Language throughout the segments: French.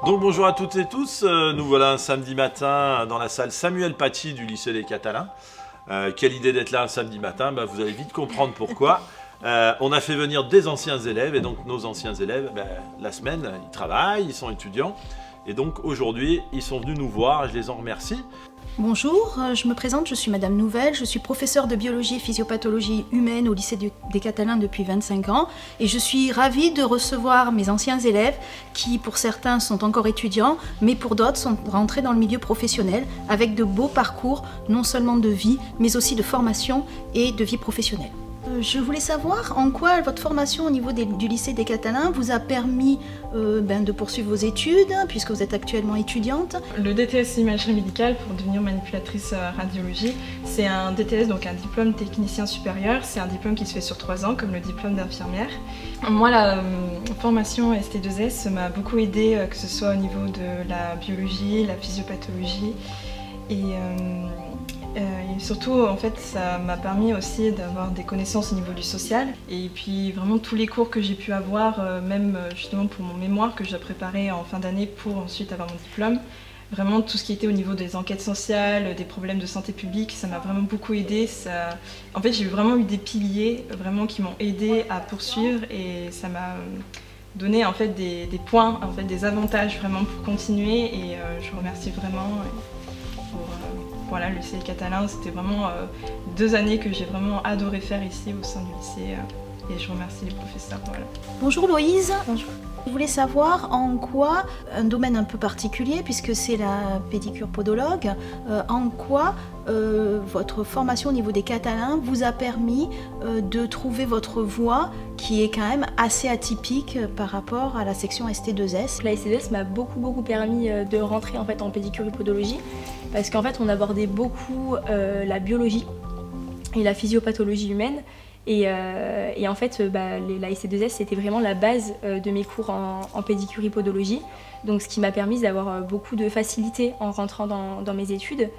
Donc bonjour à toutes et tous, nous voilà un samedi matin dans la salle Samuel Paty du lycée des Catalans. Quelle idée d'être là un samedi matin, vous allez vite comprendre pourquoi. On a fait venir des anciens élèves et donc nos anciens élèves, la semaine, ils travaillent, ils sont étudiants. Et donc aujourd'hui, ils sont venus nous voir et je les en remercie. Bonjour, je me présente, je suis Madame Nouvelle, je suis professeure de biologie et physiopathologie humaine au lycée des Catalans depuis 25 ans et je suis ravie de recevoir mes anciens élèves qui pour certains sont encore étudiants mais pour d'autres sont rentrés dans le milieu professionnel avec de beaux parcours non seulement de vie mais aussi de formation et de vie professionnelle. Je voulais savoir en quoi votre formation au niveau du lycée des Catalans vous a permis de poursuivre vos études, puisque vous êtes actuellement étudiante. Le DTS imagerie médicale pour devenir manipulatrice radiologie, c'est un DTS, donc un diplôme technicien supérieur. C'est un diplôme qui se fait sur 3 ans, comme le diplôme d'infirmière. Moi, la formation ST2S m'a beaucoup aidée, que ce soit au niveau de la biologie, la physiopathologie et surtout, en fait, ça m'a permis aussi d'avoir des connaissances au niveau du social. Et puis vraiment tous les cours que j'ai pu avoir, même justement pour mon mémoire que j'ai préparé en fin d'année pour ensuite avoir mon diplôme, vraiment tout ce qui était au niveau des enquêtes sociales, des problèmes de santé publique, ça m'a vraiment beaucoup aidé. En fait, j'ai vraiment eu des piliers vraiment qui m'ont aidé à poursuivre et ça m'a donné en fait des points, en fait, des avantages vraiment pour continuer et je remercie vraiment pour voilà, le lycée catalan. C'était vraiment 2 années que j'ai vraiment adoré faire ici au sein du lycée et je remercie les professeurs. Voilà. Bonjour Loïse. Bonjour. Je voulais savoir en quoi, un domaine un peu particulier puisque c'est la pédicure podologue, en quoi votre formation au niveau des Catalans vous a permis de trouver votre voie qui est quand même assez atypique par rapport à la section ST2S. La ST2S m'a beaucoup permis de rentrer en fait en pédicure podologie parce qu'en fait on abordait beaucoup la biologie et la physiopathologie humaine. Et en fait, la ST2S, c'était vraiment la base de mes cours en pédicure podologie. Donc, ce qui m'a permis d'avoir beaucoup de facilité en rentrant dans mes études.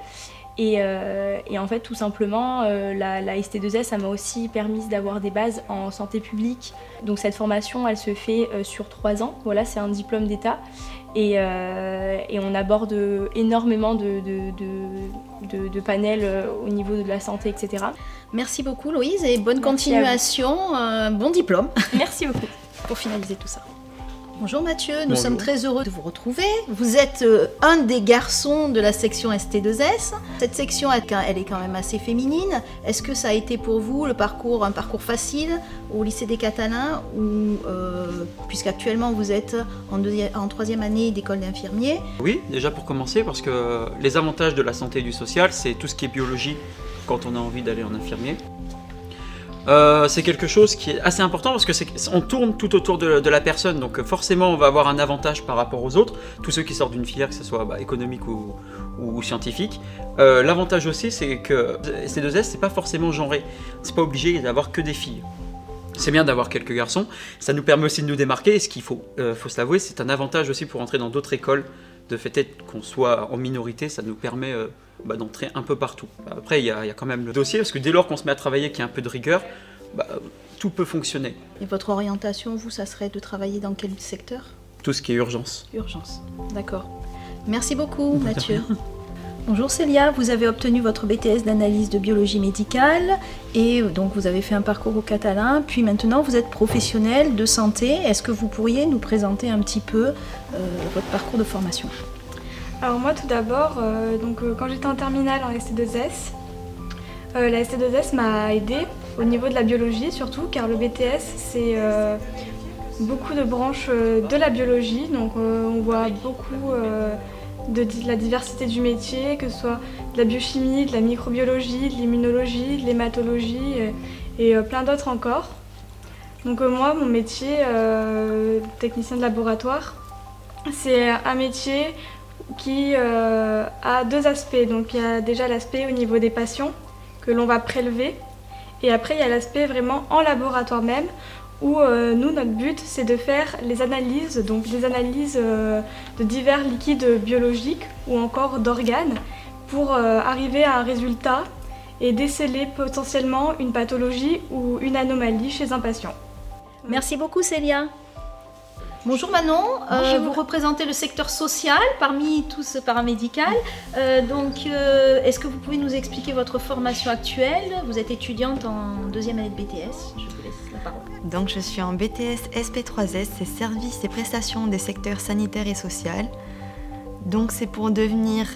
Et en fait, tout simplement, la ST2S, ça m'a aussi permis d'avoir des bases en santé publique. Donc, cette formation, elle se fait sur 3 ans. Voilà, c'est un diplôme d'État. Et on aborde énormément de panels au niveau de la santé, etc. Merci beaucoup Loïse et bonne continuation, bon diplôme. Merci beaucoup. Pour finaliser tout ça. Bonjour Mathieu, nous sommes très heureux de vous retrouver. Vous êtes un des garçons de la section ST2S. Cette section, elle est quand même assez féminine. Est-ce que ça a été pour vous un parcours facile au lycée des Catalans puisqu'actuellement vous êtes en 3e année d'école d'infirmier? Oui, déjà pour commencer, parce que les avantages de la santé et du social, c'est tout ce qui est biologie quand on a envie d'aller en infirmier. C'est quelque chose qui est assez important parce qu'on tourne tout autour de la personne, donc forcément on va avoir un avantage par rapport aux autres, tous ceux qui sortent d'une filière, que ce soit économique ou scientifique. L'avantage aussi, c'est que ST2S, c'est pas forcément genré, c'est pas obligé d'avoir que des filles. C'est bien d'avoir quelques garçons, ça nous permet aussi de nous démarquer, et ce qu'il faut se l'avouer, c'est un avantage aussi pour entrer dans d'autres écoles. De fait qu'on soit en minorité, ça nous permet d'entrer un peu partout. Après, il y a quand même le dossier, parce que dès lors qu'on se met à travailler, qu'il y a un peu de rigueur, tout peut fonctionner. Et votre orientation, vous, ça serait de travailler dans quel secteur? Tout ce qui est urgence. Urgence, d'accord. Merci beaucoup Mathieu. Bonjour Célia, vous avez obtenu votre BTS d'analyse de biologie médicale et donc vous avez fait un parcours au Catalan, puis maintenant vous êtes professionnelle de santé. Est-ce que vous pourriez nous présenter un petit peu votre parcours de formation? Alors moi tout d'abord, quand j'étais en terminale en ST2S, la ST2S m'a aidée au niveau de la biologie surtout car le BTS c'est beaucoup de branches de la biologie, donc on voit beaucoup de la diversité du métier, que ce soit de la biochimie, de la microbiologie, de l'immunologie, de l'hématologie et plein d'autres encore. Donc moi, mon métier, technicien de laboratoire, c'est un métier qui a 2 aspects. Donc il y a déjà l'aspect au niveau des patients que l'on va prélever et après il y a l'aspect vraiment en laboratoire même où nous, notre but, c'est de faire les analyses, donc des analyses de divers liquides biologiques ou encore d'organes pour arriver à un résultat et déceler potentiellement une pathologie ou une anomalie chez un patient. Merci beaucoup Célia. Bonjour Manon, Bonjour. vous représentez le secteur social parmi tout ce paramédical. Est-ce que vous pouvez nous expliquer votre formation actuelle? Vous êtes étudiante en 2e année de BTS, je vous laisse la parole. Donc je suis en BTS SP3S, c'est services et prestations des secteurs sanitaires et social. Donc c'est pour devenir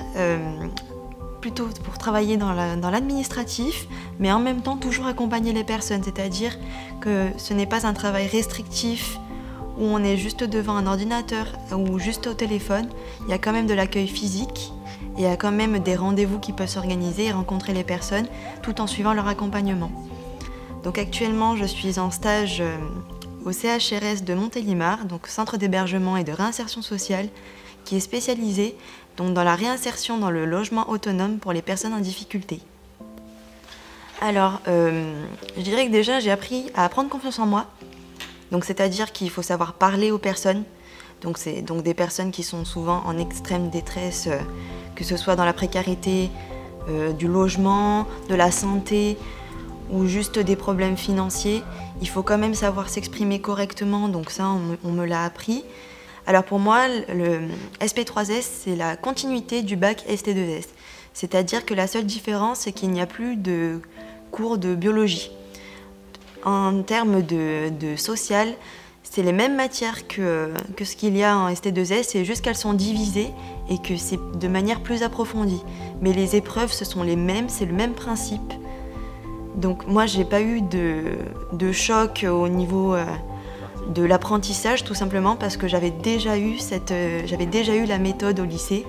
plutôt pour travailler dans l'administratif, mais en même temps toujours accompagner les personnes, c'est-à-dire que ce n'est pas un travail restrictif où on est juste devant un ordinateur ou juste au téléphone. Il y a quand même de l'accueil physique et il y a quand même des rendez-vous qui peuvent s'organiser et rencontrer les personnes tout en suivant leur accompagnement. Donc actuellement, je suis en stage au CHRS de Montélimar, donc Centre d'hébergement et de réinsertion sociale, qui est spécialisé donc, dans la réinsertion dans le logement autonome pour les personnes en difficulté. Alors, je dirais que déjà, j'ai appris à prendre confiance en moi. Donc, c'est-à-dire qu'il faut savoir parler aux personnes. Donc, c'est donc des personnes qui sont souvent en extrême détresse, que ce soit dans la précarité, du logement, de la santé ou juste des problèmes financiers. Il faut quand même savoir s'exprimer correctement, donc ça, on me l'a appris. Alors pour moi, le SP3S, c'est la continuité du bac ST2S. C'est-à-dire que la seule différence, c'est qu'il n'y a plus de cours de biologie. En termes de social, c'est les mêmes matières que ce qu'il y a en ST2S, c'est juste qu'elles sont divisées et que c'est de manière plus approfondie. Mais les épreuves, ce sont les mêmes, c'est le même principe. Donc moi, j'ai pas eu de choc au niveau de l'apprentissage, tout simplement parce que j'avais déjà eu la méthode au lycée.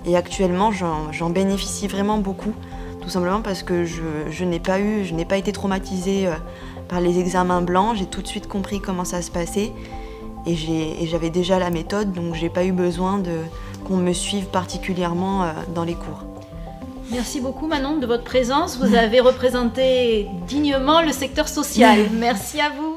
Et actuellement, j'en bénéficie vraiment beaucoup, tout simplement parce que je n'ai pas été traumatisée par les examens blancs. J'ai tout de suite compris comment ça se passait et j'avais déjà la méthode, donc j'ai pas eu besoin qu'on me suive particulièrement dans les cours. Merci beaucoup Manon de votre présence. Vous avez représenté dignement le secteur social. Merci à vous.